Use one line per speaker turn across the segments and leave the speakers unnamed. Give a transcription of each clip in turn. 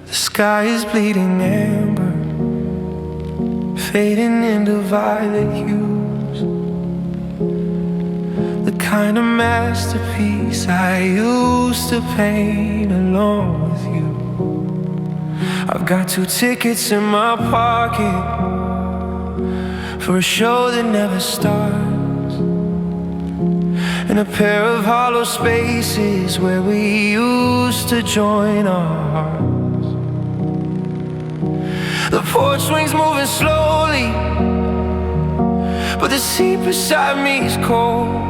The sky is bleeding amber, fading into violet hues. The kind of masterpiece I used to paint along with you. I've got 2 tickets in my pocket for a show that never starts, and a pair of hollow spaces where we used to join our hearts. The porch swing's moving slowly, but the seat beside me is cold.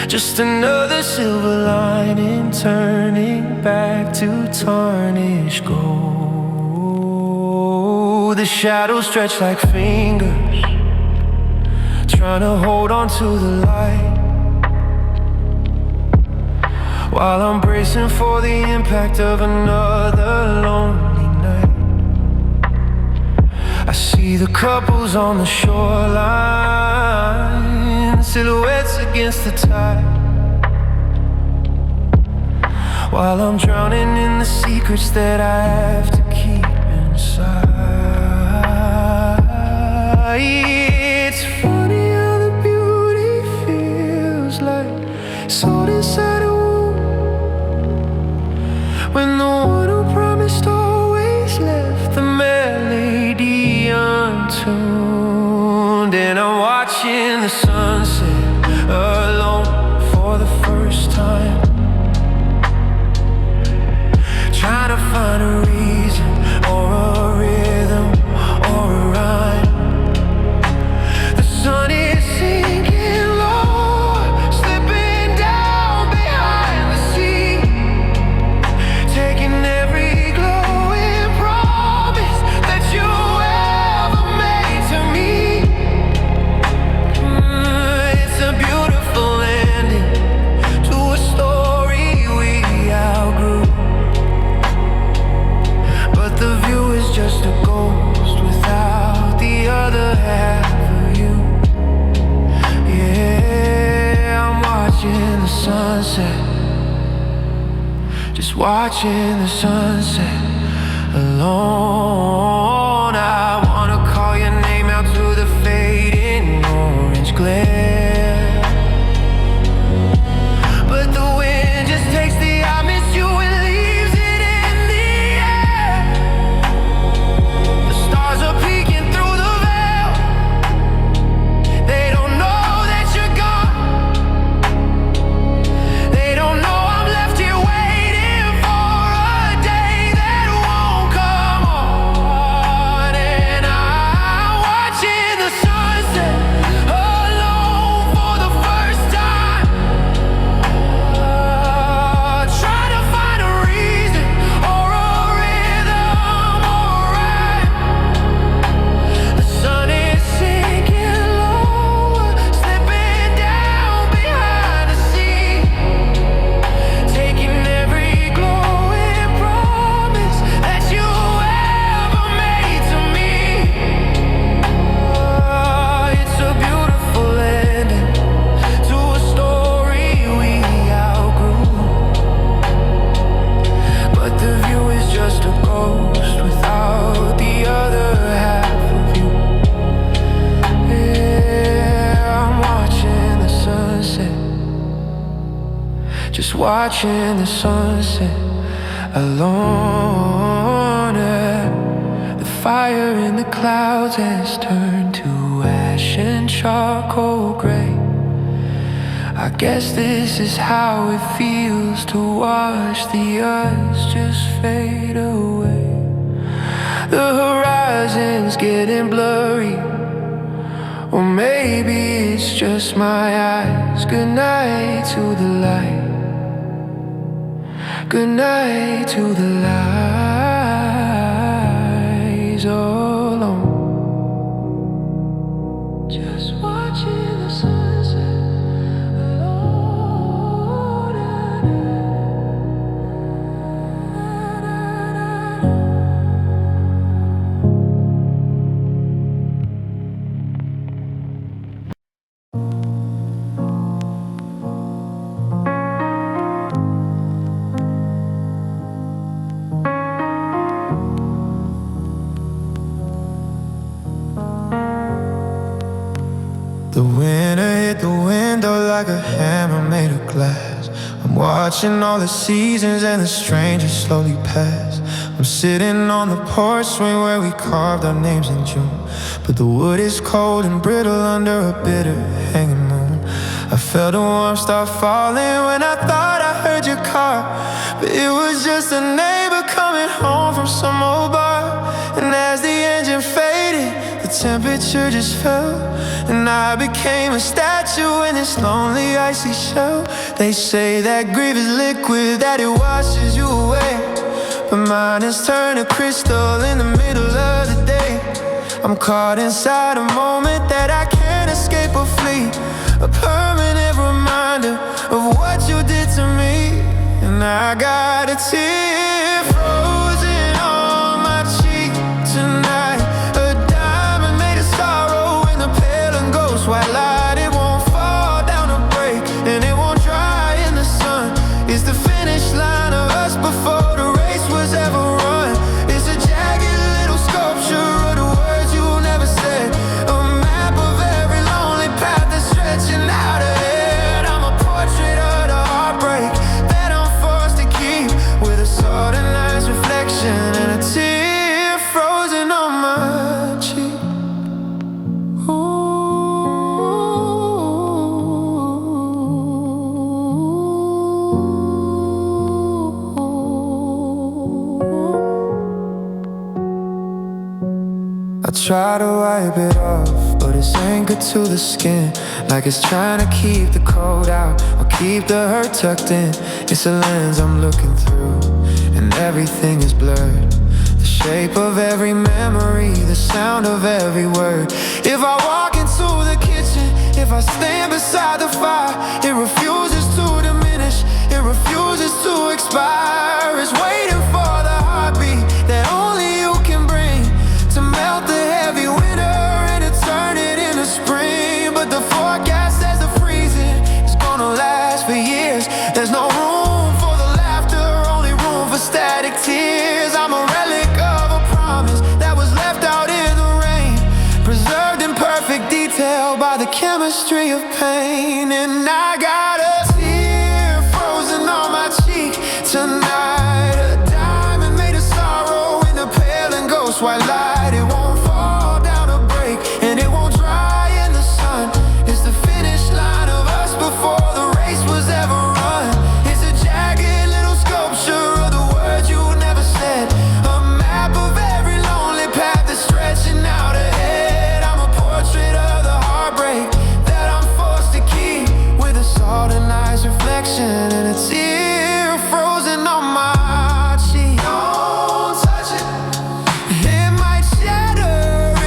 Just another silver lining turning back to tarnished gold. The shadows stretch like fingers, trying to hold on to the light, while I'm bracing for the impact of another lonely night. I see the couples on the shoreline, silhouettes against the tide, while I'm drowning in the secrets that I have to keep inside. It's funny how the beauty feels like sold inside a wound, when the one who promised always left the melody untuned. And I'm watching the sunset alone for the first time, trying to find a reason or a rhythm or a rhyme. The sun is sinking low, slipping down behind the sea, taking every glowing promise that you ever made to me. It's a beautiful ending to a story we outgrew, but the view is just a ghost without the other half of you. Yeah, I'm watching the sunset, just watching the sunset alone. I wanna call your name out to the fading orange glare, but the wind just takes the I miss you and leaves it in the air. The stars are peeking through the veil, they don't know that you're gone. They don't know I'm left here waiting for a day that won't come on. And I'm watching the sunset alone for the first time, trying to find a reason or a rhythm or a rhyme. The sun is sinking lower, slipping down behind the sea, taking every glowing promise that you ever made to me. It's a beautiful ending to a story we outgrew, but the view is just a ghost without the other half of you. Yeah, I'm watching the sunset, just watching the sunset alone. The fire in the clouds has turned to ash and charcoal gray. I guess this is how it feels to watch the us just fade away. The horizon's getting blurry, or maybe it's just my eyes. Good night to the light, good night to the lies alone. Just watching the sunset alone. watching all the seasons and the strangers slowly pass. I'm sitting on the porch swing where we carved our names in June, but the wood is cold and brittle under a bitter hanging moon. I felt a warmth start falling when I thought I heard your car, but it was just a neighbor coming home from some old bar. And as the engine faded, the temperature just fell, and I became a statue in this lonely icy shell. They say that grief is liquid, that it washes you away, but mine has turned to crystal in the middle of the day. I'm caught inside a moment that I can't escape or flee, a permanent reminder of what you did to me. And I got a tear frozen on my cheek tonight, a diamond made of sorrow in the pale and ghost white light. It won't fall down or break, and it won't dry in the sun. It's the finish line of us before the race was ever run. It's a jagged little sculpture of the words you never said, a map of every lonely path that's stretching out ahead. I'm a portrait of the heartbreak that I'm forced to keep, with a salt and ice reflection and a tear frozen on my cheek. I try to wipe it off, but it's anchored to the skin, like it's trying to keep the cold out or keep the hurt tucked in. It's a lens I'm looking through, and everything is blurred. The shape of every memory, the sound of every word. If I walk into the kitchen, if I stand beside the fire, it refuses to diminish, it refuses to expire. It's waiting for the heartbeat that only you can bring, to melt the heavy winter and to turn it into spring. But the forecast says the freezing is gonna last for years. There's no room for the laughter, only room for static tears. I'm a relic of a promise that was left out in the rain, preserved in perfect detail by the chemistry of pain. And I got a tear frozen on my cheek tonight, a diamond made of sorrow in the pale and ghost white light. It won't fall down or break, and it won't dry in the sun. It's the finish line of us before the race was ever run. It's a jagged little sculpture of the words you never said, a map of every lonely path that's stretching out ahead. I'm a portrait of the heartbreak that I'm forced to keep, with a salt and ice reflection and a tear frozen on my cheek. Don't touch it, it might shatter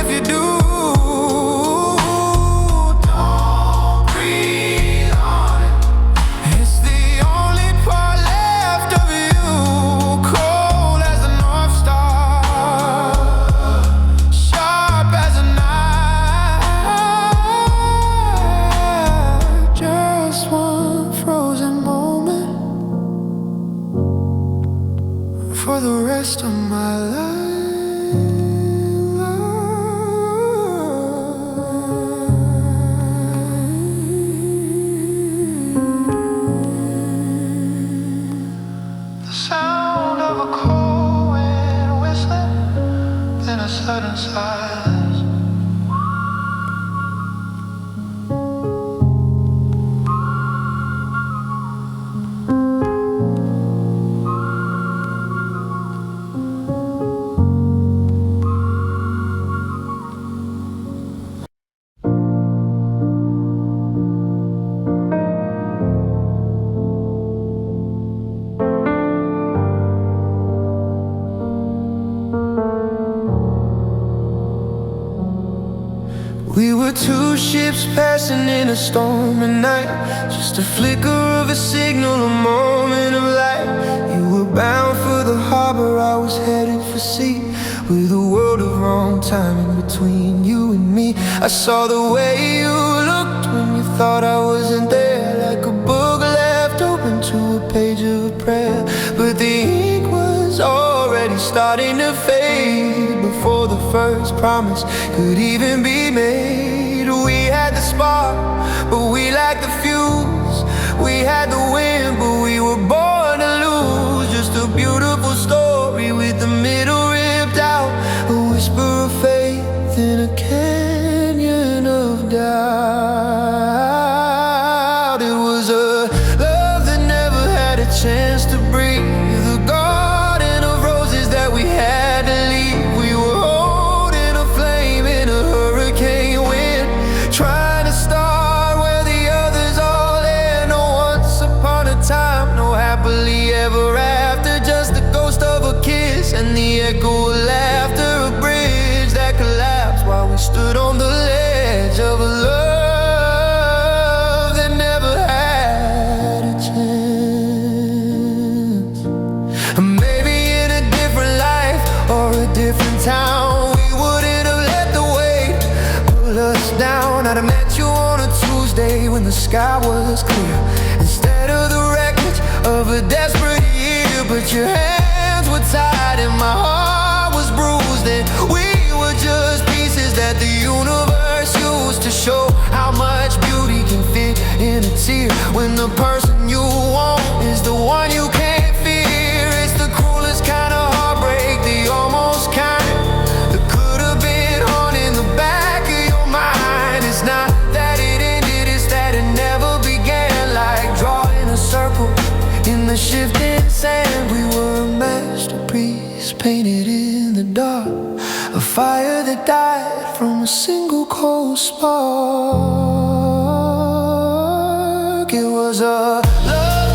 if you do. Don't breathe on it, it's the only part left of you, cold as the North Star, sharp as a knife. Just one frozen moment for the rest of my life. The sound of a cold wind whistling, then a sudden silence. We were two ships passing in a stormy night, just a flicker of a signal, a moment of light. You were bound for the harbor, I was headed for sea, with a world of wrong timing between you and me. I saw the way you looked when you thought I wasn't there, like a book left open to a page of a prayer. But the ink was already starting to fade before the first promise could even be made. We had the spark, but we lacked the fuse. We had the win, but we were born to lose. Just a beautiful story with the middle ripped out, a whisper of faith in a canyon of doubt. It was a love that never had a chance to breathe, the garden of roses that we had to leave. We were holding a flame in a hurricane wind, trying to start where the others all end. No once upon a time, no happily ever after, just the ghost of a kiss and the echo of laughter. A bridge that collapsed while we stood on the ledge of a love that never had a chance. Maybe in a different life or a different town, we wouldn't have let the weight pull us down. I'd have met you on a Tuesday when the sky was clear, instead of the wreckage of a desperate year. But your hands were tied and my heart was bruised, and we were just pieces that the universe used to show how much beauty can fit in a tear, when the person you want is the one you can't fear. It's the cruelest kind of heartbreak, the almost kind that could have been haunting the back of your mind. It's not that it ended, it's that it never began. Like drawing a circle in the shifting sand. We were a masterpiece painted in the dark, a fire that died from a single cold spark. It was a love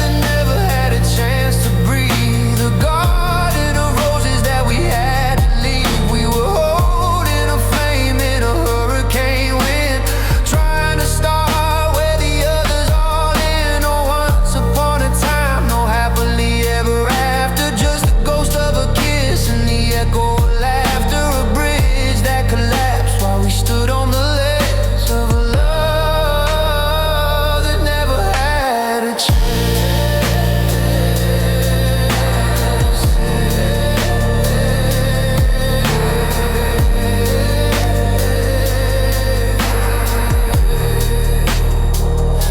that never had a chance to breathe, the garden of roses that we had to leave. We were holding a flame in a hurricane wind, trying to start where the others all end. No once upon a time, no happily ever after, just the ghost of a kiss and the echo of laughter. A bridge that collapsed while we stood on the ledge of a love that never had a chance.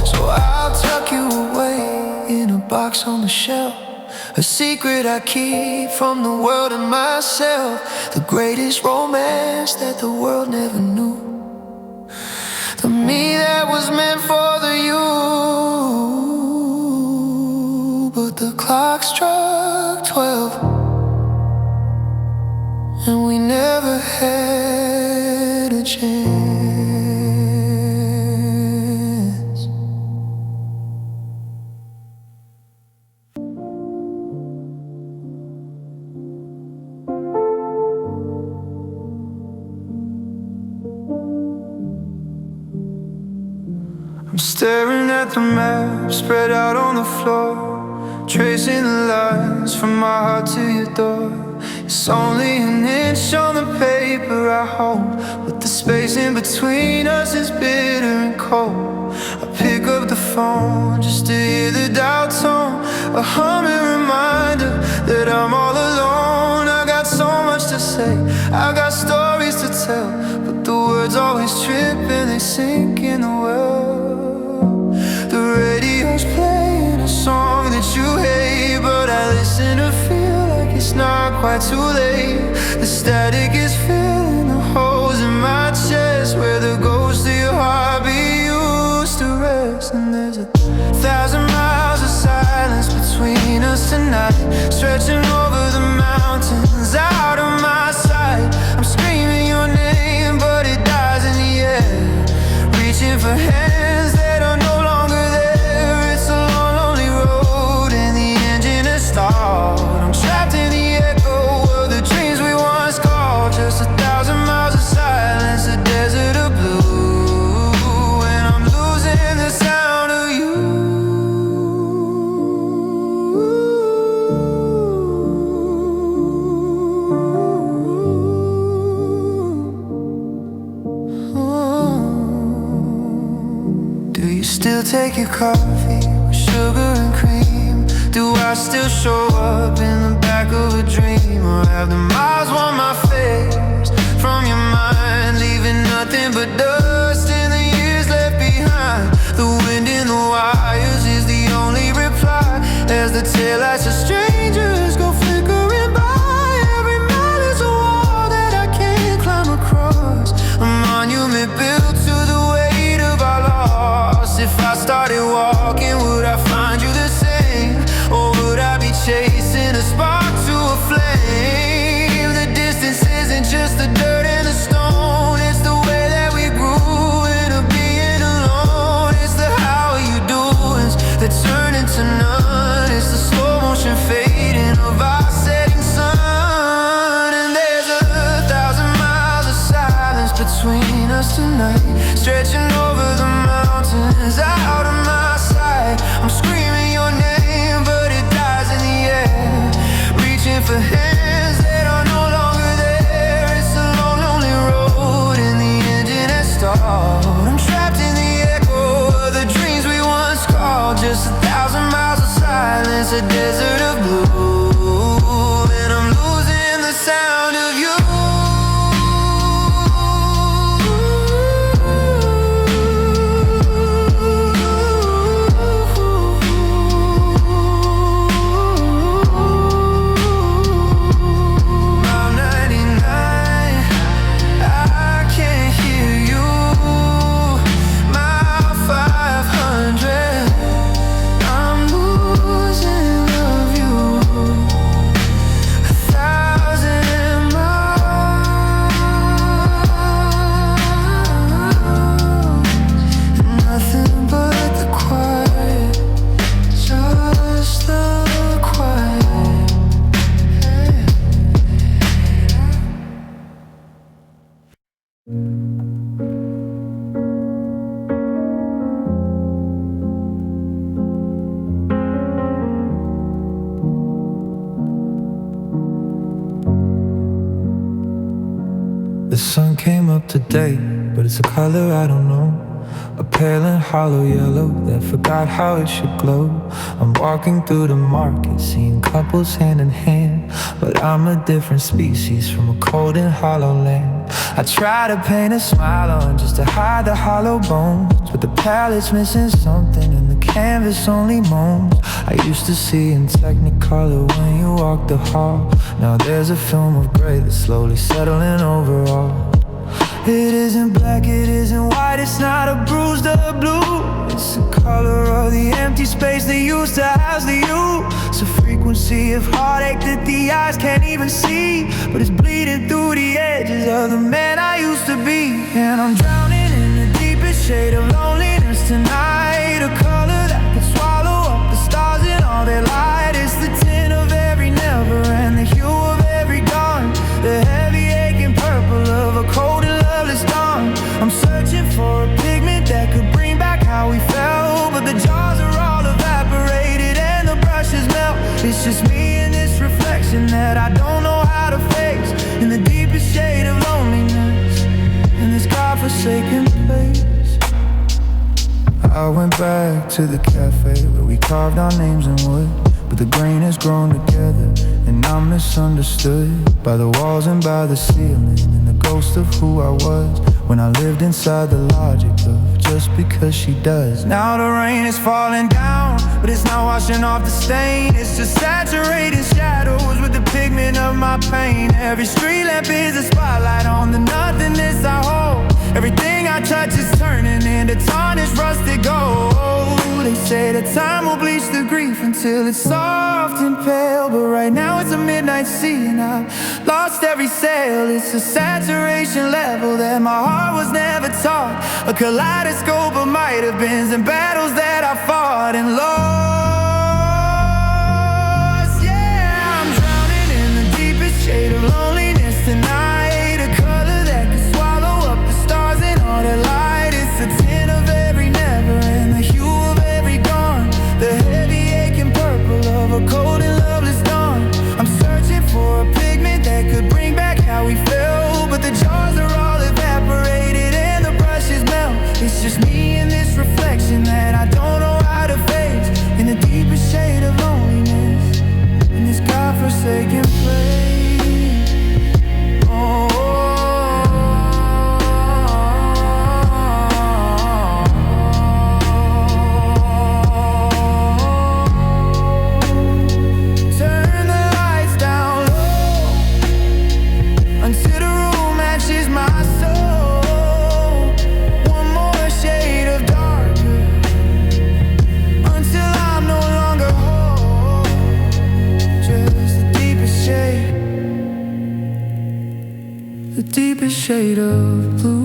So I'll tuck you away in a box on the shelf, a secret I keep from the world and myself, the greatest romance that the world never knew, the me that was meant for the you. But the clock struck 12 and we never had a chance. I'm staring at the map spread out on the floor, tracing the lines from my heart to your door. It's only an inch on the paper I hold, but the space in between us is bitter and cold. I pick up the phone just to hear the dial tone, a humming reminder that I'm all alone. I got so much to say, I got stories to tell, but the words always trip and they sink in the well. The radio's playing a song that you hate, but I listen to feel like it's not quite too late. The static is filling the holes in my chest where the ghost of your heartbeat used to rest. And there's 1,000 miles of silence between us tonight, stretching over the mountains out of my sight. I'm screaming your name, but it dies in the air, reaching for hands that are no longer there. It's a long, lonely road and the engine has stalled. I'm trapped in the echo of the dreams we once called. Just 1,000 miles of silence, a desert of blue, and I'm losing the sound of you. Do you still take your coffee with sugar and cream? Do I still show up in the back of a dream? Or have the miles worn my face from your mind, leaving nothing but dust in the years left behind? The wind in the wires is the as the taillights of strangers go flickering by. Every mile is a wall that I can't climb across, a monument built to the weight of our loss. If I started walking, would I find you the same? Or would I be chasing a spark to a flame? The distance isn't just the dirt and the stone, it's the way that we grew into being alone. It's the how are you doings that turn into none. It's the slow motion fading of our setting sun. And there's 1,000 miles of silence between us tonight, stretching over the mountains out of my sight. I'm screaming your name, but it dies in the air, reaching for hands that are no longer there. It's a long, lonely road, and the engine has stalled. I'm trapped in the echo of the dreams we once called. Just 1,000 miles of silence, a desert of blue, and I'm losing the sound of you. The sun came up today, but it's a color I don't know, a pale and hollow yellow that forgot how it should glow. I'm walking through the market, seeing couples hand in hand, but I'm a different species from a cold and hollow land. I try to paint a smile on just to hide the hollow bones, but the palette's missing something and the canvas only moans. I used to see in technicolor when you walk the hall. Now there's a film of gray that's slowly settling over all. It isn't black, it isn't white, it's not a bruised up blue. It's the color of the empty space they used to house the you. It's a frequency of heartache that the eyes can't even see, but it's bleeding through the edges of the man I used to be. And I'm drowning in the deepest shade of loneliness tonight, a color that could swallow up the stars in all their light. It's the tint of every never and the hue of every dawn, the heavy aching purple of a cold and loveless dawn. I'm searching for a pigment that could bring back how we felt, but the jars are all evaporated and the brushes melt. It's just me in this reflection that I don't know how to face, in the deepest shade of loneliness, in this godforsaken place. I went back to the cafe where we carved our names in wood, but the grain has grown together and I'm misunderstood by the walls and by the ceiling, and the ghost of who I was when I lived inside the logic of just because she does. Now the rain is falling down, but it's not washing off the stain. It's just saturating shadows with the pigment of my pain. Every street lamp is a spotlight on the nothingness I hold. Everything I touch is turning into tarnished rusted gold. They say that time will bleach the grief until it's soft and pale, but right now it's a midnight sea and I've lost every sail. It's a saturation level that my heart was never taught, a kaleidoscope of might have beens and battles that I fought and lost. Yeah, I'm drowning in the deepest shade of loneliness tonight, a color that can swallow up the stars in all their light. It's the tint of every never and the hue of every dawn, the heavy aching purple of a cold and loveless dawn. I'm searching for a pigment that could bring back how we felt, but the jars are all evaporated and the brushes melt. It's just me in this reflection that I don't know how to face, in the the deepest shade of blue.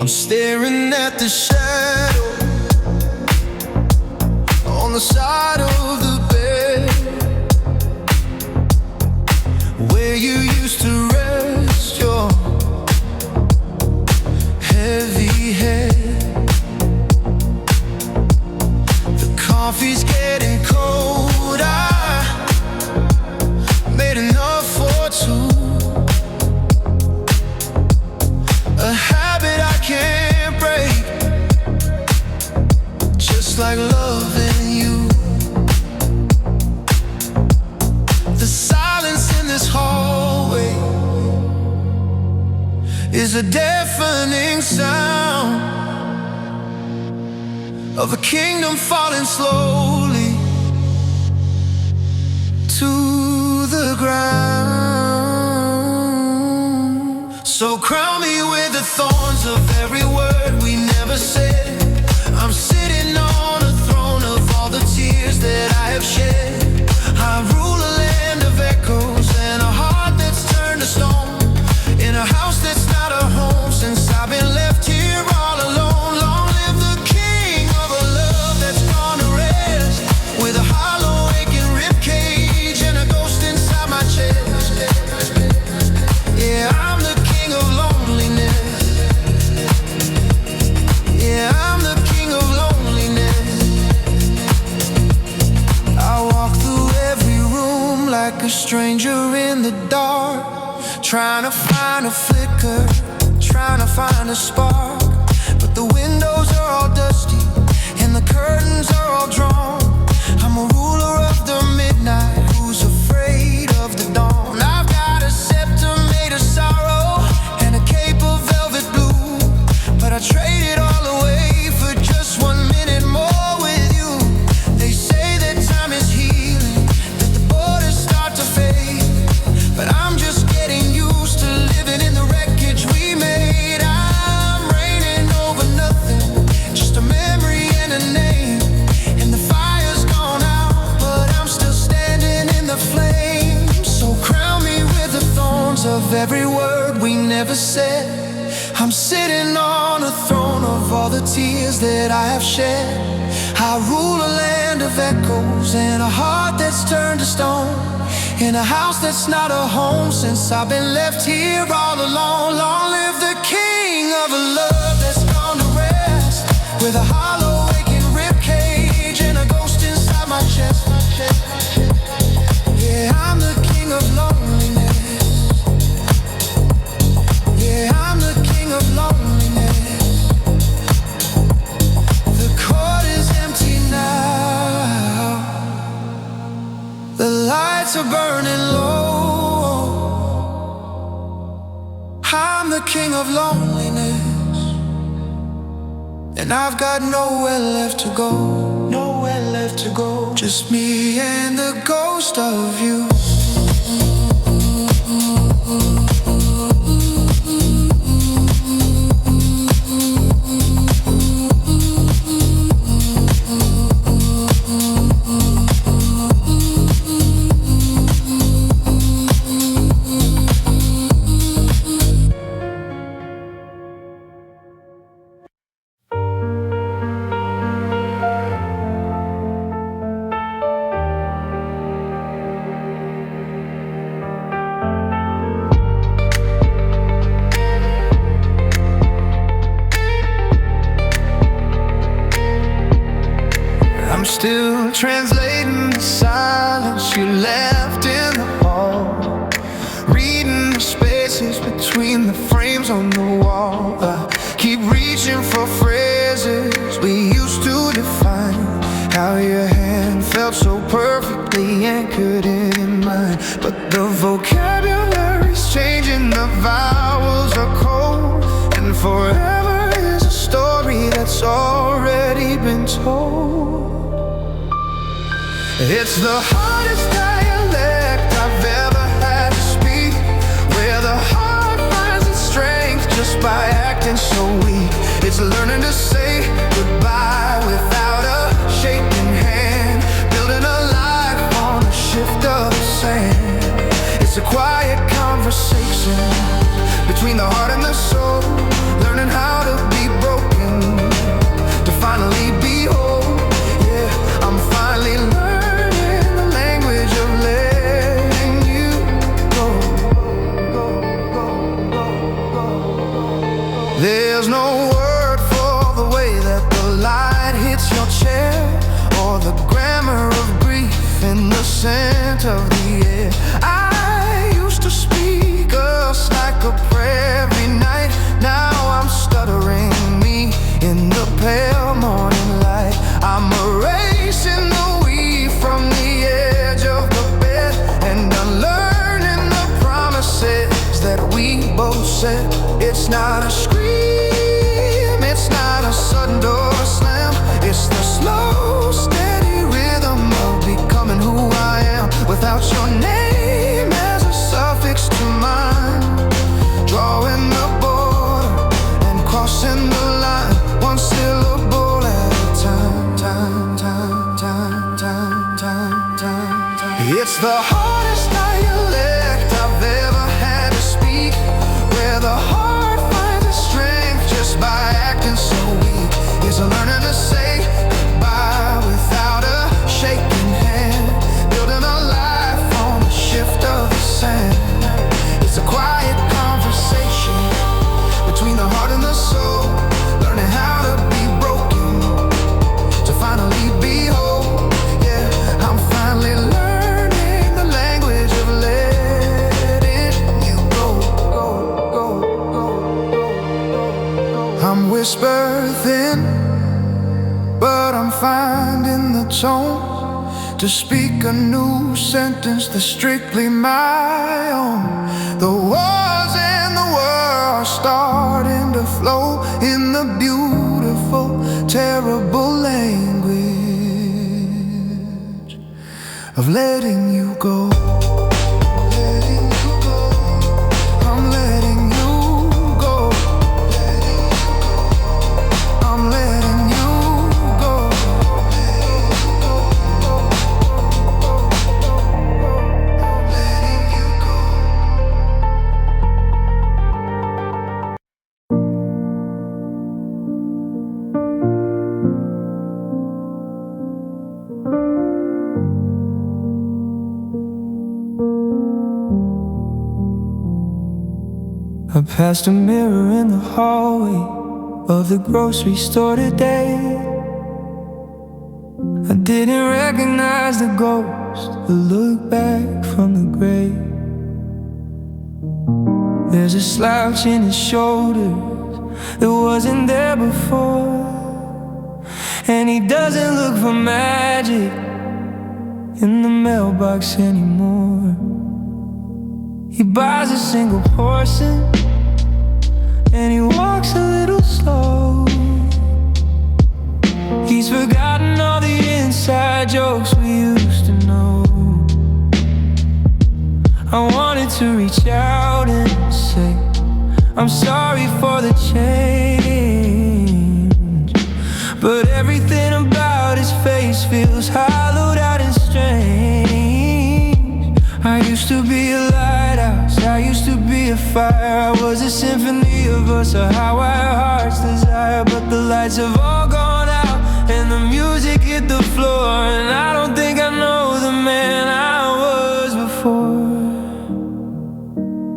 I'm staring at the shadow on the side of the bed where you used to rest your heavy head. The coffee's getting cold. I made enough for two. A habit I can't break, just like loving you. The silence in this hallway is a deafening sound of a kingdom falling slowly to the ground. So crown me with the thorns of every word we never said. I'm sitting on a throne of all the tears that I have shed. I rule a land of echoes and a heart that's turned to stone, in a house that's not a home since I've been left here all alone. Long live the king of a love that's gone to rest, with a hollow aching ribcage and a ghost inside my chest. Yeah, I'm the king of loneliness. Yeah, I'm the king of loneliness. I walk through every room like a stranger in the dark, trying to find a flicker, trying to find a spark. But the windows are all dusty and the curtains are all drawn. I'm a ruler of the midnight who's afraid of the dawn. I've got a scepter made of sorrow and a cape of velvet blue, but I trade it all away for just 1 minute more with you. They say that time is healing, that the borders start to fade, but I'm just getting used to living in the wreckage we made. I'm reigning over nothing, just a memory and a name. And the fire's gone out, but I'm still standing in the flames. So crown me with the thorns of every word we never said. I'm sitting on a throne of all the tears that I have shed. I rule a land of echoes and a heart that's turned to stone, in a house that's not a home since I've been left here all alone. Long live the king of a love that's gone to rest, with a hollow aching ribcage and a ghost inside my chest. Yeah, I'm the king of loneliness. Yeah, I'm the king of loneliness. The court is empty now, the lights are burning low. I'm the king of loneliness, and I've got nowhere left to go, nowhere left to go. Just me and the ghost of you. I'm still translating the silence you left in the hall, reading the spaces between the frames on the wall. I keep reaching for phrases we used to define, how your hand felt so perfectly anchored in mine. But the vocabulary's changing, the vowels are cold, and forever It's the hardest dialect I've ever had to speak, where the heart finds its strength just by acting so weak. It's learning to say goodbye without a shaking hand, building a life on a shift of the sand. It's a quiet conversation between the heart and the soul, learning how to be broken to finally be whole. Yeah, I'm finally learning the language of letting you go. There's no word for the way that the light hits your chair, or the grammar of grief in the scent of the air. I used to speak us like a prayer every night. Now I'm stuttering me in the pale morning light. I'm erasing the we from the edge of the bed and unlearning the promises that we both said. It's not a scream, it's not a sudden door slam. It's the slow, steady rhythm of becoming who I am, without your name as a suffix to mine. Drawing the border and crossing the line, one syllable at a time. It's the hardest dialect I've ever had to speak, where the heart finds its strength just by acting so weak. It's a learning to say goodbye without a shaking hand, building a life on a shift of the sand. It's a quiet conversation between the heart and the soul, learning how to be broken to finally be whole. Yeah, I'm finally learning the language of letting you go. I'm whispered thin, but I'm finding the tone to speak a new sentence that's strictly my own. The wars and the world are starting to flow in the beautiful, terrible language of letting you go. I'm letting you go. I'm letting you go.
I passed a mirror in the hallway of the grocery store today. I didn't recognize the ghost that looked back from the grave. There's a slouch in his shoulders that wasn't there before, and he doesn't look for magic in the mailbox anymore. He buys a single portion and he walks a little slow. He's forgotten all the inside jokes we used to know. I wanted to reach out and say I'm sorry for the change, but everything about his face feels hollowed out and strange. I used to be a lighthouse, I used to be a fire. I was a symphony of us, or how our hearts desire. But the lights have all gone out and the music hit the floor, and I don't think I know the man I was before.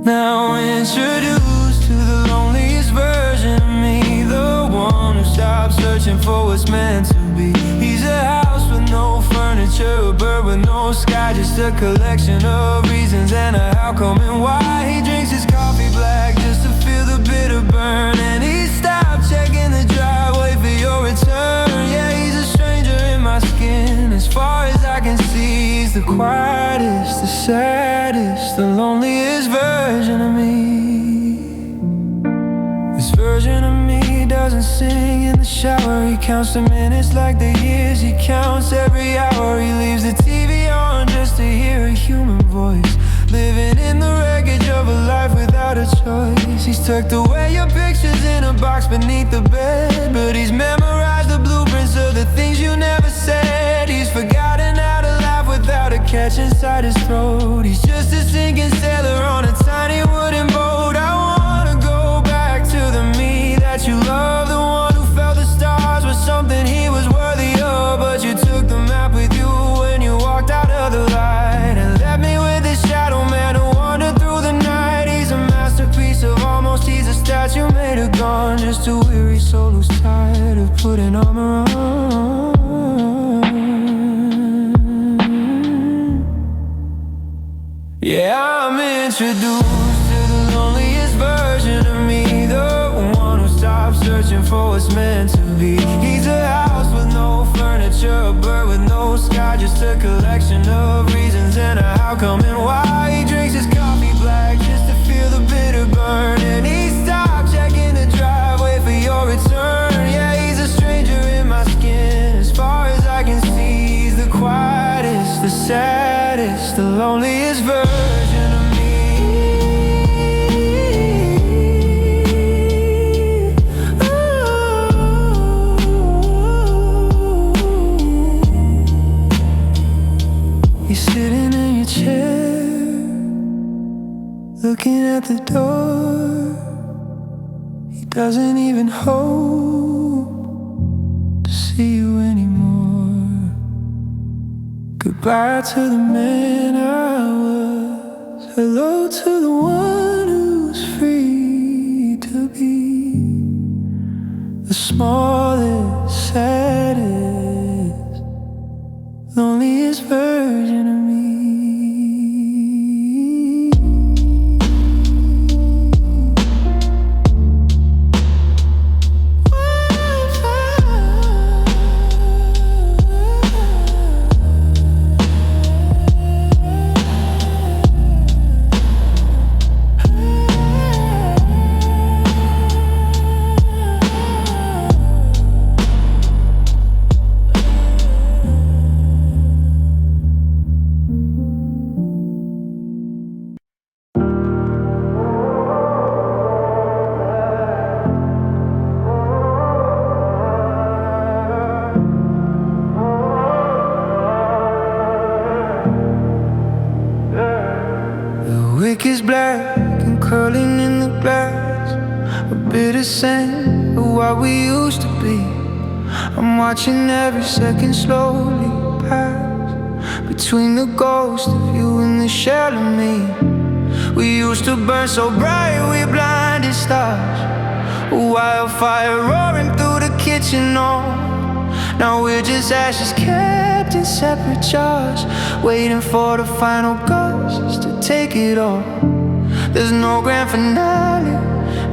Now introduced to the loneliest version of me, the one who stopped searching for what's meant to be. He's a house with no furniture, a bird with no sky, just a collection of reasons and a how come and why. He drinks his coffee black just to feel the bitter burn, and he stopped checking the driveway for your return. Yeah, he's a stranger in my skin. As far as I can see, he's the quietest, the saddest, the loneliest version of me. This version of me doesn't doesn't sing in the shower. He counts the minutes like the years. He counts every hour. He leaves the TV on just to hear a human voice, living in the wreckage of a life without a choice. He's tucked away your pictures in a box beneath the bed, but he's memorized the blueprints of the things you never said. He's forgotten how to laugh without a catch inside his throat. He's just a sinking sailor on a tiny wooden boat. I wanna go back to the me that you love, the one who felt the stars was something he was worthy of. But you took the map with you when you walked out of the light and left me with this shadow man who wandered through the night. He's a masterpiece of almost, he's a statue made of gone, just a weary soul who's tired of putting armor on. Yeah, I'm introduced to the loneliest version of me, the one who stops searching for what's meant to be. He's a house with no furniture, a bird with no sky, just a collection of reasons and a how come and why. He drinks his coffee black just to feel the bitter burn, and he stopped checking the driveway for your return. Yeah, he's a stranger in my skin. As far as I can see, he's the quietest, the saddest, the loneliest version of me. You're sitting in your chair, looking at the door. He doesn't even hope to see you anymore. Goodbye to the man I was. Hello to the one who's free to be the smallest, saddest, loneliest version of me. Wick is black and curling in the glass, a bitter scent of what we used to be. I'm watching every second slowly pass between the ghost of you and the shell of me. We used to burn so bright we blinded stars, a wildfire roaring through the kitchen door. Now we're just ashes kept in separate jars, waiting for the final gust to take it all. There's no grand finale,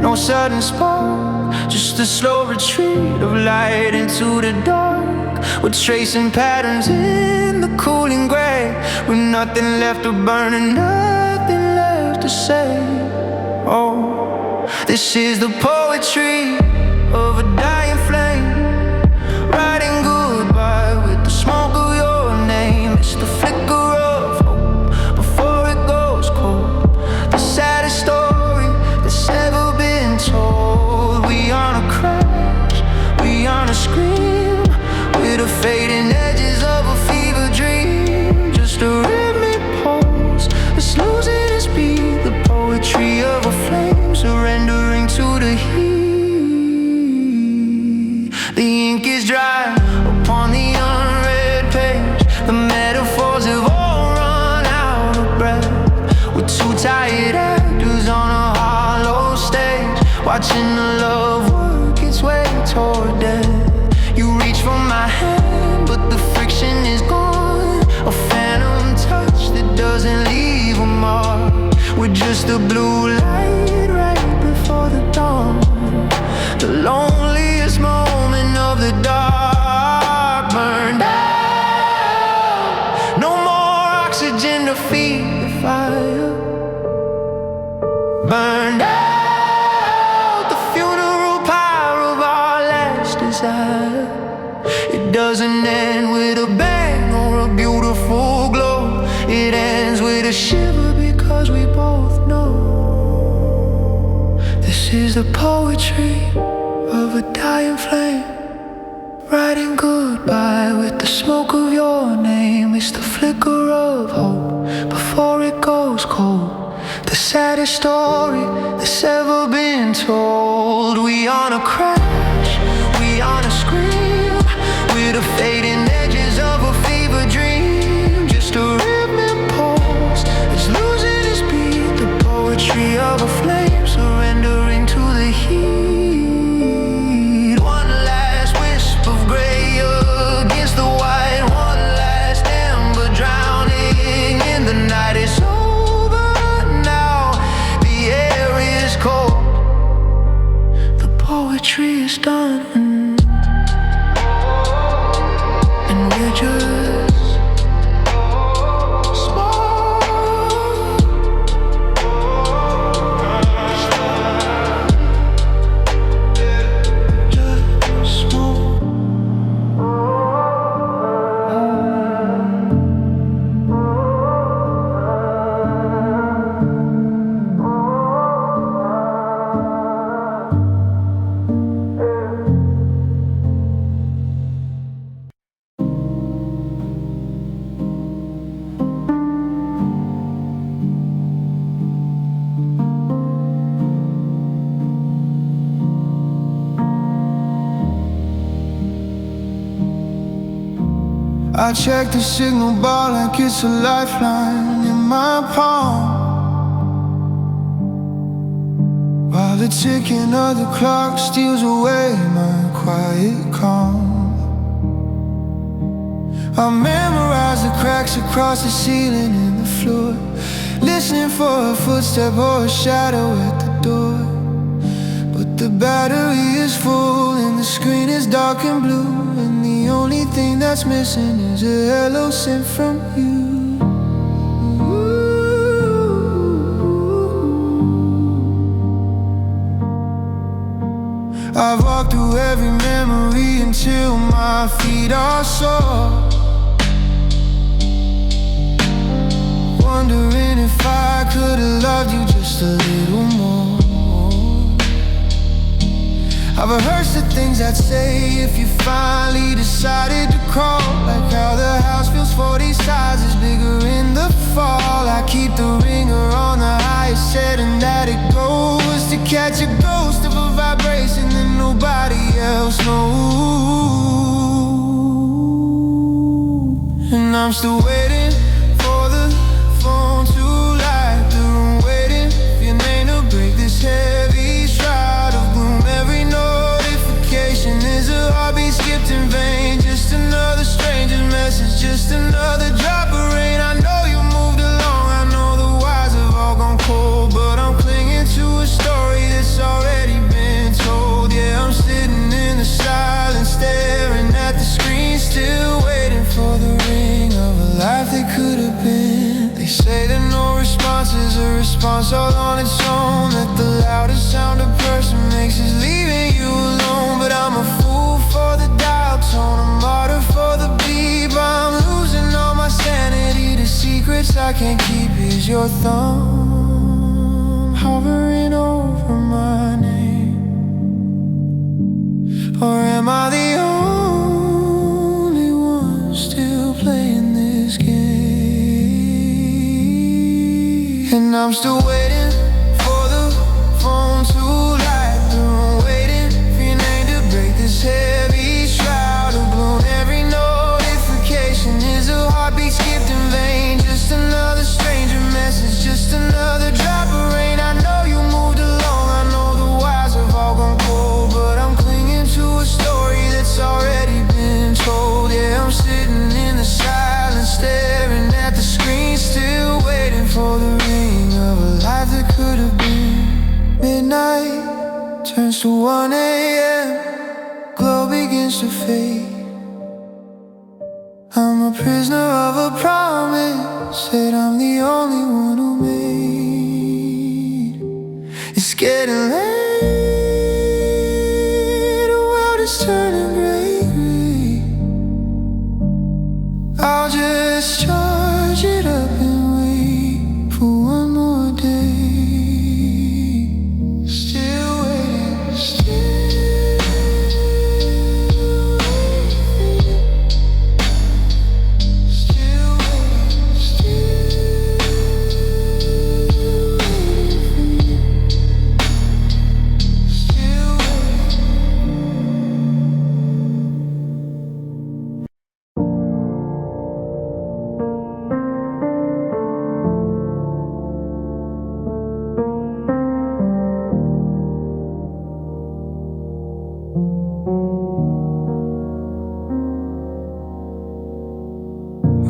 no sudden spark, just a slow retreat of light into the dark. We're tracing patterns in the cooling gray, with nothing left to burn and nothing left to say. Oh, this is the poetry of a dying flame, writing goodbye with the smoke of your name. It's the flicker of hope before it goes cold, the saddest story that's ever been told. We on a crash, we on a scream, with the fading edges of a fever dream. Just a rhythmic pulse that's losing its beat, the poetry of a flame surrendering to the heat. The ink is dry upon the unread page, the metaphors have all run out of breath. We're two tired actors on a hollow stage, watching the love work its way toward death. You reach for my hand, but the friction is gone, a phantom touch that doesn't leave a mark. We're just a blue light right before the dawn, the loneliest moment of the dark. Burned out, no more oxygen to feed the fire. Burned out, the funeral pyre of our
doesn't end with a bang or a beautiful glow. It ends with a shiver because we both know this is the poetry of a dying flame, writing goodbye with the smoke of your name. It's the flicker of hope before it goes cold, the saddest story that's ever been told. We on a crash, we on a scream, with the fading edges of a fever dream. Just a rhythm pulse that's losing its beat, the poetry of a flame surrendering to the heat. One last wisp of gray against the white, one last ember drowning in the night. It's over now, the air is cold, the poetry is done, and we're just I check the signal bar like it's a lifeline in my palm, while the ticking of the clock steals away my quiet calm. I memorize the cracks across the ceiling and the floor, listening for a footstep or a shadow at the door. But the battery is full and the screen is dark and blue, and the only thing that's missing is a hello sent from you. I've walked through every memory until my feet are sore, wondering if I could have loved you just a little more. I've rehearsed the things I'd say if you finally decided to crawl, like how the house feels 40 sizes bigger in the fall. I keep the ringer on the highest setting that it goes, to catch a ghost of a vibration that nobody else knows. And I'm still waiting for the phone to light the room, waiting for your name to break this heavy shroud of gloom. Every notification is a heartbeat skipped in vain, just another stranger's message, just another drop of rain. I know you moved along, I know the wires have all gone cold, but I'm clinging to a story that's already been told. Yeah, I'm sitting in the silence, staring at the screen, still waiting for the ring of a life that could have been. They say that no response is a response all on its own, that the loudest sound a person makes is leaving you alone. But I'm a fool for the dial tone, a martyr for the beep. I'm losing all my sanity, the secrets I can't keep. Is your thumb hovering over my name, or am I the only one still playing this game? And I'm still waiting for the phone to light the room, waiting for your name to break this heavy shroud of gloom. Every notification is a heartbeat skipped in vain, just another stranger message, just another drop of rain. I know you moved along, I know the wires have all gone cold, but I'm clinging to a story that's already been told. Yeah, I'm sitting in the silence, staring at the screen, still waiting for the ring of a life that could have been. Midnight turns to 1 a.m., glow begins to fade. I'm a prisoner of a promise that I'm the only one who made. It's getting late, the world is turning gray, gray.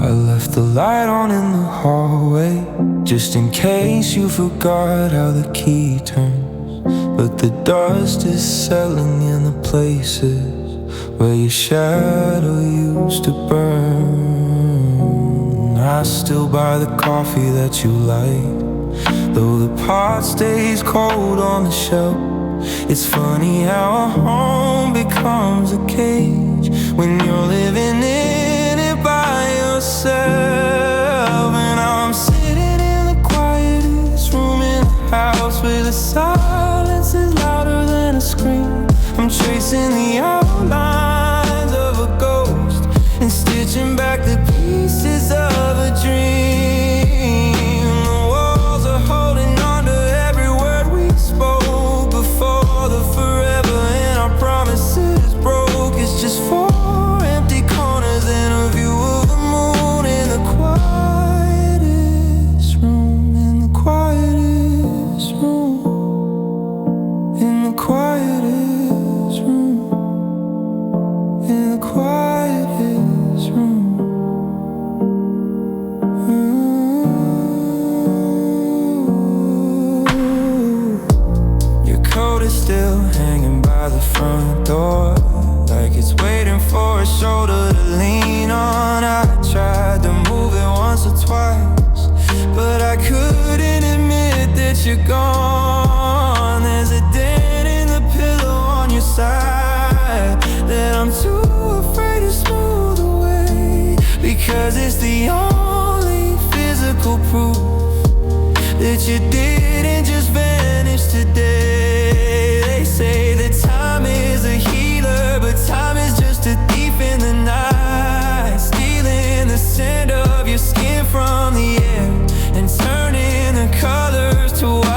I left the light on in the hallway, just in case you forgot how the key turns. But the dust is settling in the places where your shadow used to burn. I still buy the coffee that you like, though the pot stays cold on the shelf. It's funny how a home becomes a cage when you're living in it by yourself. And I'm sitting in the quietest room in the house where the silence is louder than a scream. I'm tracing the outlines of a ghost and stitching back the pieces of a dream. The walls are holding on to every word we spoke before the forever, and our promises broke. It's just four empty corners and a view of the moon in the quietest room, in the quietest room, in the quietest room, in the quietest room. Your coat is still hanging by the front door, like it's waiting for a shoulder to lean on. I tried to move it once or twice, but I couldn't admit that you're gone. There's a dent in the pillow on your side that I'm too afraid to smooth away, because it's the only physical proof that you didn't just vanish today. They say that time is a healer, but time is just a thief in the night, stealing the scent of your skin from the air and turning the colors to white.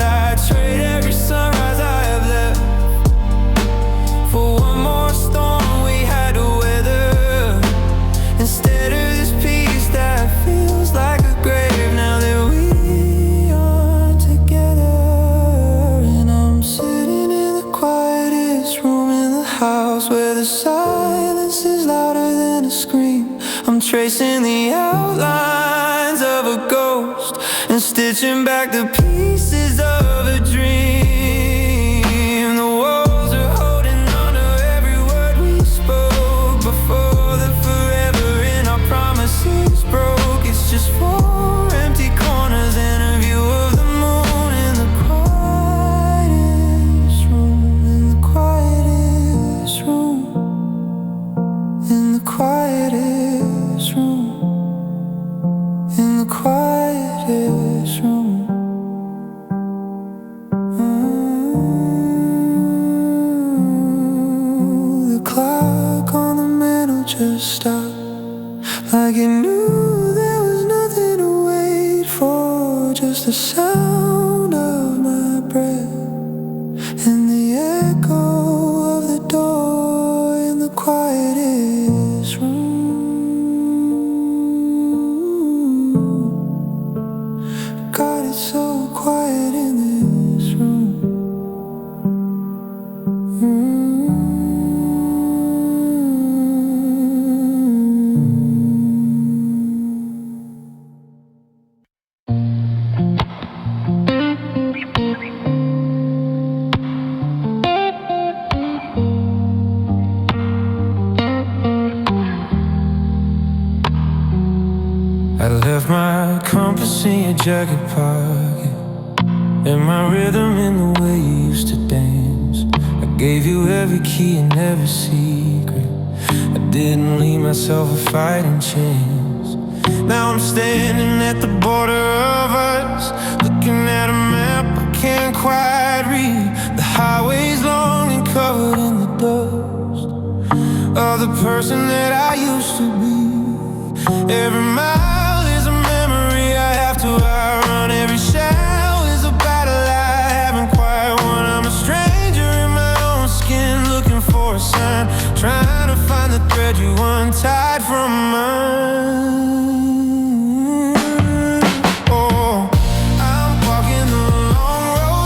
I'd trade every sunrise I have left for one more storm we had to weather, instead of this peace that feels like a grave now that we are together. And I'm sitting in the quietest room in the house where the silence is louder than a scream. I'm tracing the outlines of a ghost and stitching back the pieces of a dream. The walls are holding on to every word we spoke before the forever, and our promises broke. It's just four empty corners and a view of the moon in the quietest room, in the quietest room, in the quietest room, in the quietest room. The clock on the mantle just stopped, like it knew there was nothing to wait for, just the sound of my breath and the echo of the door in the quietest room. God, it's so quiet in this room. I left my compass in your jacket pocket, and my rhythm in the way you used to dance. I gave you every key and every secret. I didn't leave myself a fighting chance. Now I'm standing at the border of us, looking at a map I can't quite read. The highway's long and covered in the dust of the person that I used to be. Every mile is a memory I have to outrun. Every shadow is a battle I haven't quite won. I'm a stranger in my own skin, looking for a sign, trying to find the thread you untied from mine. Oh, I'm walking the long road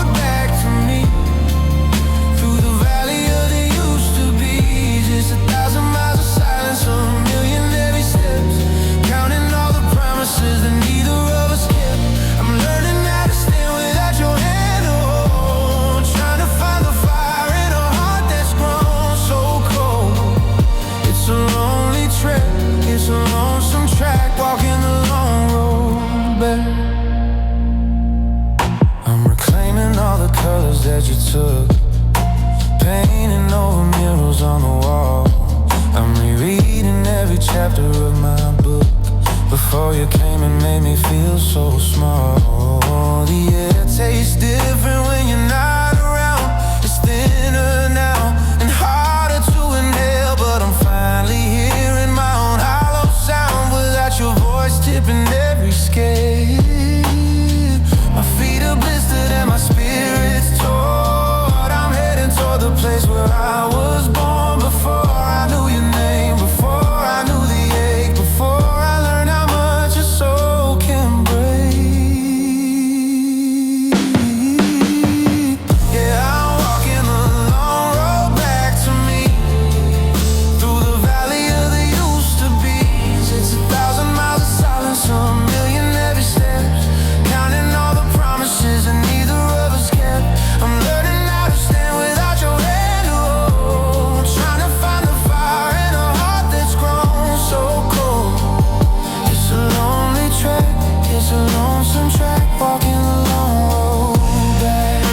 that you took, painting over murals on the wall. I'm rereading every chapter of my book. Before you came and made me feel so small. The air tastes different when you're not around. It's thinner now and harder to inhale, but I'm finally hearing my own hollow sound without your voice tipping every scale. My feet are blistered and my spirit's torn. I'm heading toward the place where I was born. Before I knew your name, before I knew the ache, before I learned how much a soul can break. Yeah, I'm walking the long road back to me, through the valley of the used to be's. It's 1,000 miles of silence, a million heavy steps, counting all the promises that neither of us kept. I'm learning how to stand without your hand to hold, trying to find the fire in a heart that's grown so cold. It's a lonely track, it's a lonesome track, walking the long road back.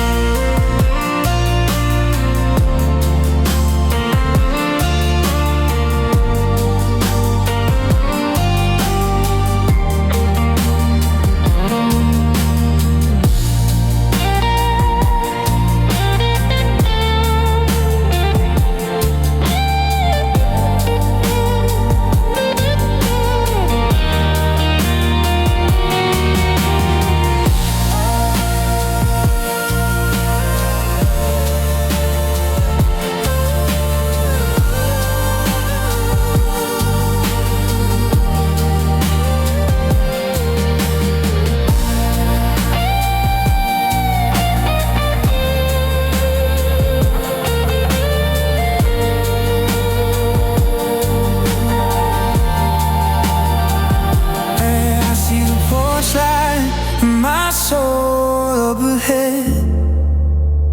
I see the porch light and my soul up ahead.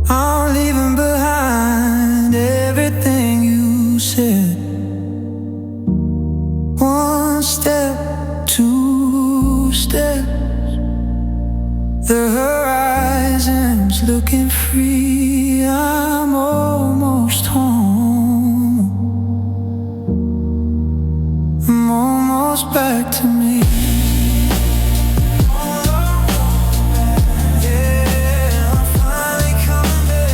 I'm leaving behind everything you said. One step, two steps, the horizon's looking free. I'm almost home, I'm almost back to me. Yeah, I'm finally coming back.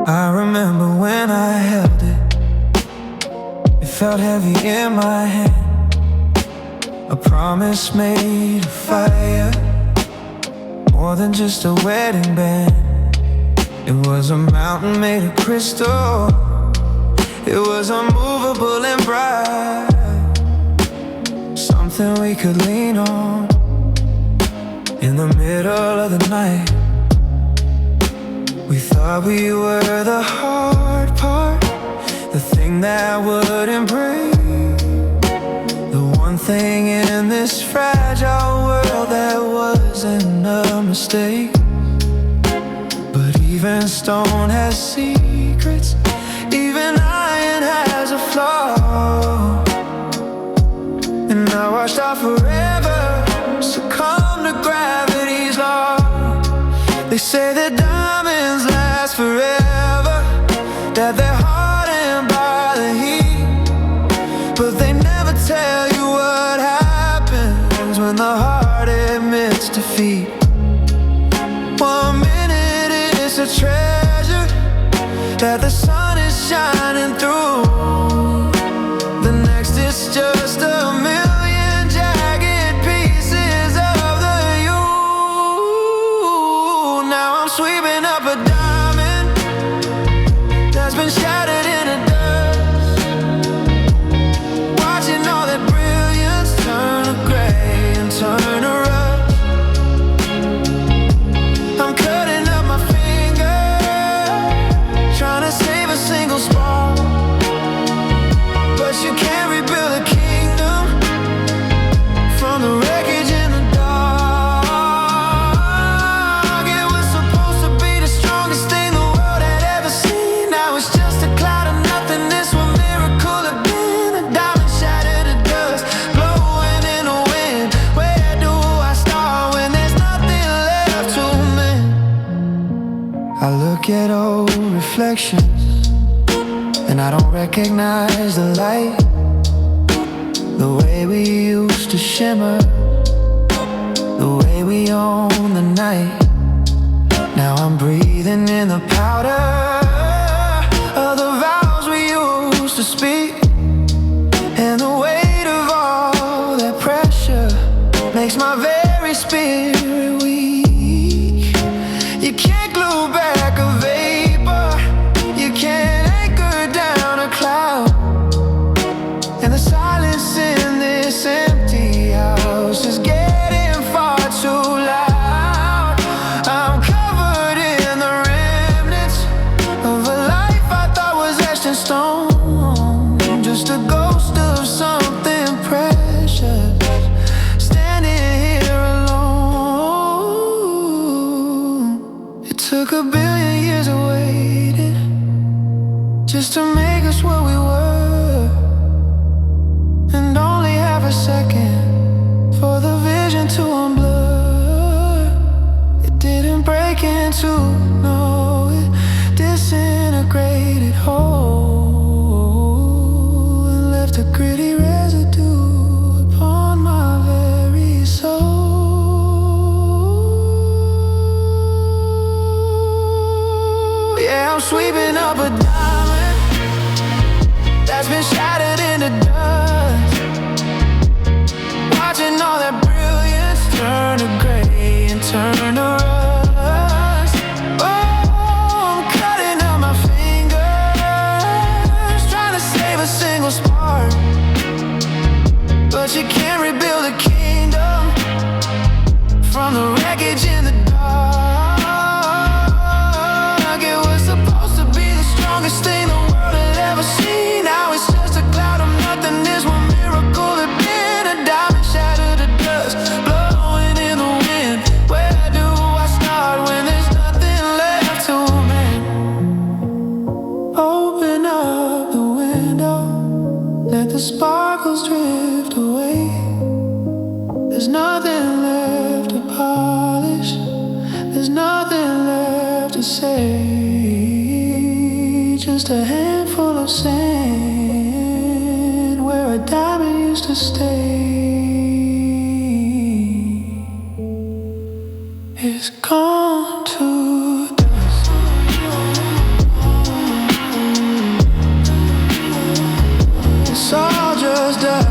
I remember when I held it, it felt heavy in my hand. A promise made of fire, more than just a wedding band. It was a mountain made of crystal, it was unmovable and bright, something we could lean on in the middle of the night. We thought we were the hard part, the thing that wouldn't break, the one thing in this fragile world that wasn't a mistake. But even stone has secrets, even iron has a flaw. And I washed out forever, succumb to gravity's law. They say that diamonds last forever, that they're hardened by the heat, but they never tell you what happens when the heart admits defeat. 1 minute it's a treasure that the sun is shining through, the next it's just a million jagged pieces of the you. Now I'm sweeping up a diamond that's been shattered into dust, watching all that brilliance ghetto reflections, and I don't recognize the light, the way we used to shimmer, the way we own the night. Now I'm breathing in the powder of the vows we used to speak, and the weight of all that pressure makes my very spirit weak. You can't glue back a vapor, you can't anchor down a cloud, and the silence in this empty house is getting far too loud. I'm covered in the remnants of a life I thought was etched in stone, just a ghost of something precious, standing here alone. It took a billion years of waiting just to make us what we were, and only half a second for the vision to unblur. It didn't break into, no, it disintegrated whole and left a gritty residue upon my very soul. Yeah, I'm sweeping up a diamond that's been shattered into dust, watching all that brilliance turn to gray and turn to rust. Oh, I'm cutting up my fingers, trying to save a single spark, but you can't rebuild a kingdom from the wreckage in the dark. It was supposed to be the strongest thing the world had ever seen. Now it's just a cloud of nothingness, one miracle had been a diamond shattered to dust, blowing in the wind. Where do I start when there's nothing left to mend? Open up the window, let the sparkles drift away. There's nothing left to polish, there's nothing left to say, just a handful of sand where a diamond used to stay. It's gone to dust. It's all just dust.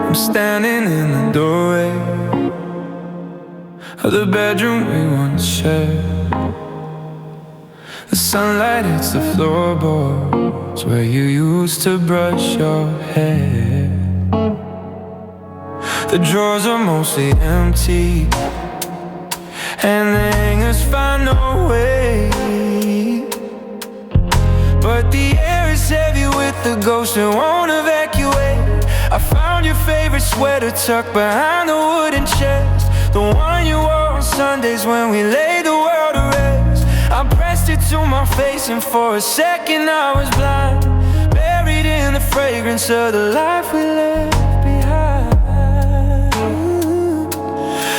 I'm standing in the doorway of the bedroom we once shared. The sunlight hits the floorboards where you used to brush your hair. The drawers are mostly empty and the hangers find no way, but the air is heavy with the ghost that won't evacuate. I found your favorite sweater tucked behind the wooden chest, the one you wore on Sundays when we laid the world to rest. I pressed it to my face and for a second I was blind, buried in the fragrance of the life we left behind.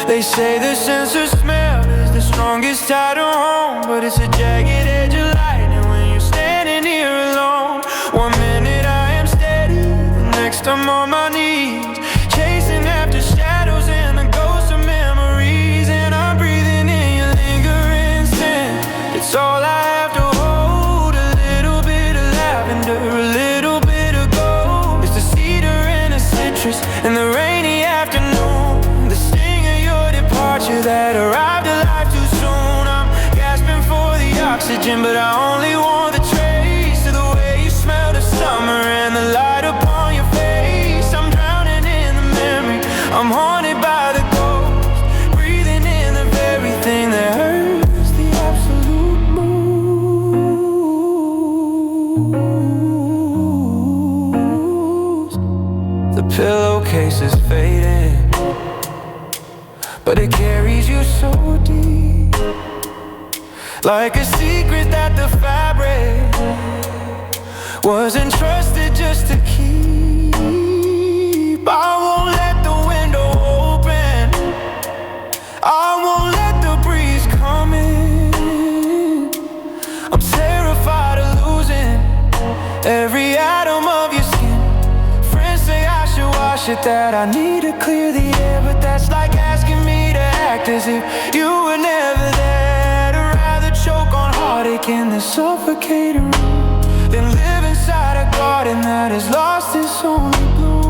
They say the sense of smell is the strongest tie to home, but it's a jagged edge of lightning when you're standing here alone. 1 minute I am steady, the next I'm on my knees, chasing after shadows and the ghosts of memories, and I'm breathing in your lingering scent. It's all I have to hold, a little bit of lavender, a little bit of gold. It's the cedar and the citrus and the rainy afternoon, the sting of your departure that arrived alive too soon. I'm gasping for the oxygen, but I only want the trace of the way you smell the summer and the light upon your face. I'm drowning in the memory, I'm haunted by the ghost, breathing in the very thing that hurts, the absolute moves. The pillow
like a secret that the fabric was entrusted just to keep. I won't let the window open, I won't let the breeze come in. I'm terrified of losing every atom of your skin. Friends say I should wash it, that I need to clear the air, but that's like asking me to act as if you were never there. To rather choke on heartache in the suffocating room than live inside a garden that has lost its only bloom.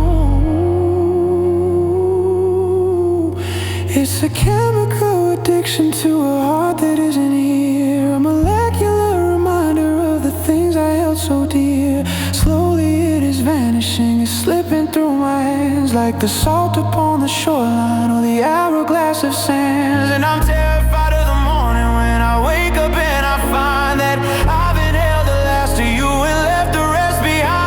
It's a chemical addiction to a heart that isn't here, a molecular reminder of the things I held so dear. Slowly it is vanishing, it's slipping through my hands like the salt upon the shoreline or the hourglass of sands. And I'm terrified of the morning when I wake up and I find that I've inhaled the last of you and left the rest behind.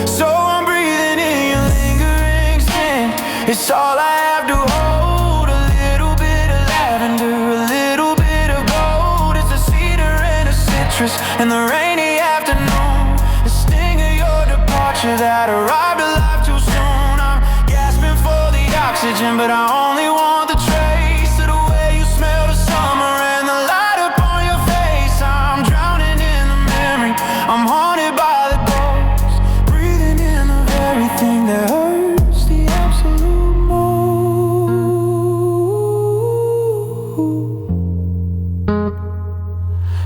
So I'm breathing in your lingering scent, it's all I have to hold. A little bit of lavender, a little bit of gold. It's a cedar and a citrus in the rainy afternoon. The sting of your departure that arrived alive too soon. I'm gasping for the oxygen, but I only want the trace of the way you smell the summer and the light upon your face. I'm drowning in the memory, I'm haunted by the ghost, breathing in the very thing that hurts the absolute most.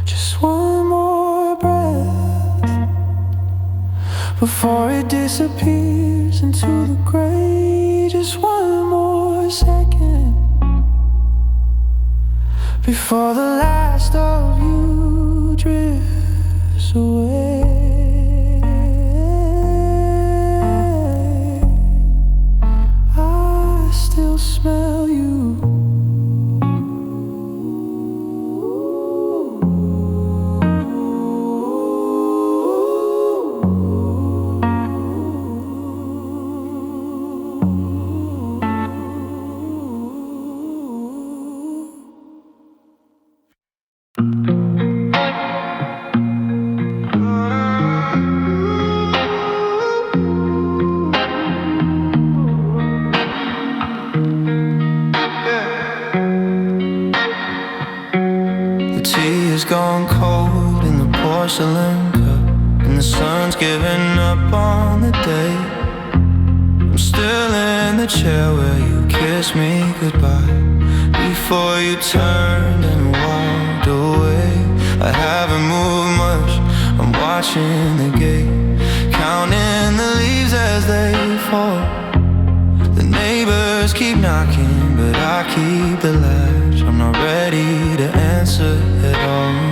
Just one more breath before it disappears into the gray. Just one more second before the last of you drifts away. I still smell you. Gone cold in the porcelain cup, and the sun's giving up on the day. I'm still in the chair where you kissed me goodbye before you turned and walked away. I haven't moved much, I'm watching the gate, counting the leaves as they fall. The neighbors keep knocking, but I keep the latch. I'm not ready to answer at all.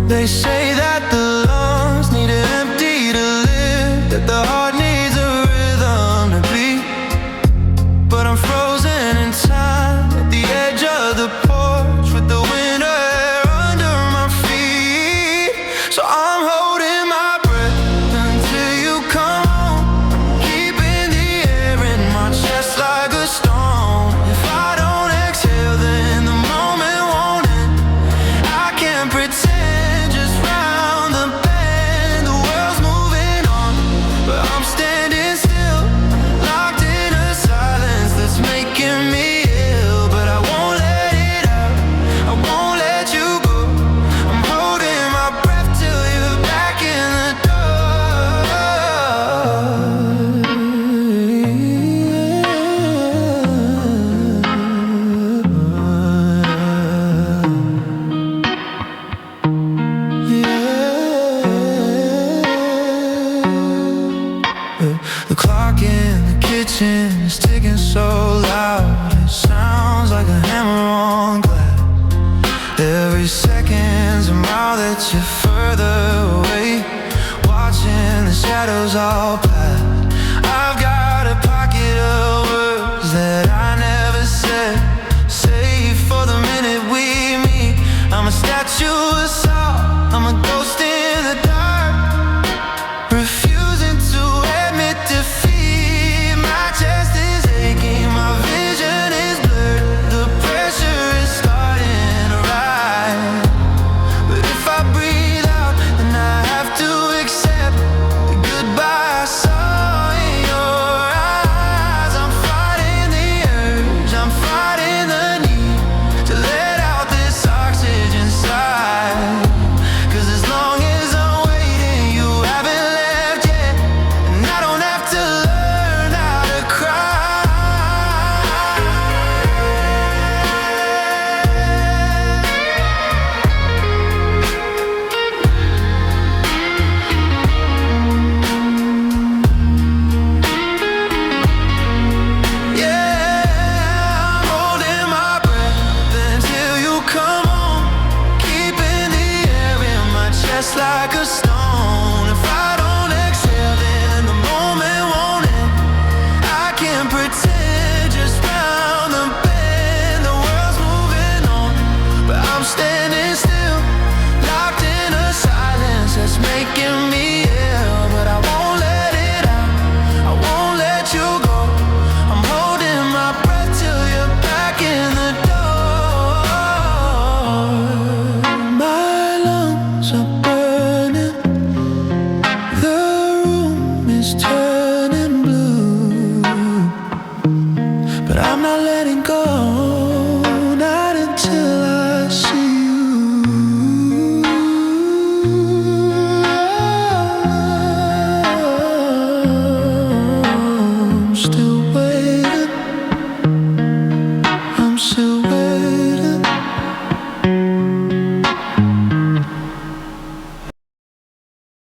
They say that the lungs need to empty to live, that the heart needs a rhythm to beat. But I'm frozen in time at the edge of the porch with the winter air under my feet. So I'm holding my breath until you come home, keeping the air in my chest like a stone. If I don't exhale, then the moment won't end. I can't pretend, just round the bend. The world's moving on, but I'm standing still, locked in a silence that's making me ill. But I won't let it out, I won't let you go. I'm holding my breath till you're back in the The clock in the kitchen is ticking so loud, it sounds like a hammer on glass. Every second's a mile that you're further away, watching the shadows all pass.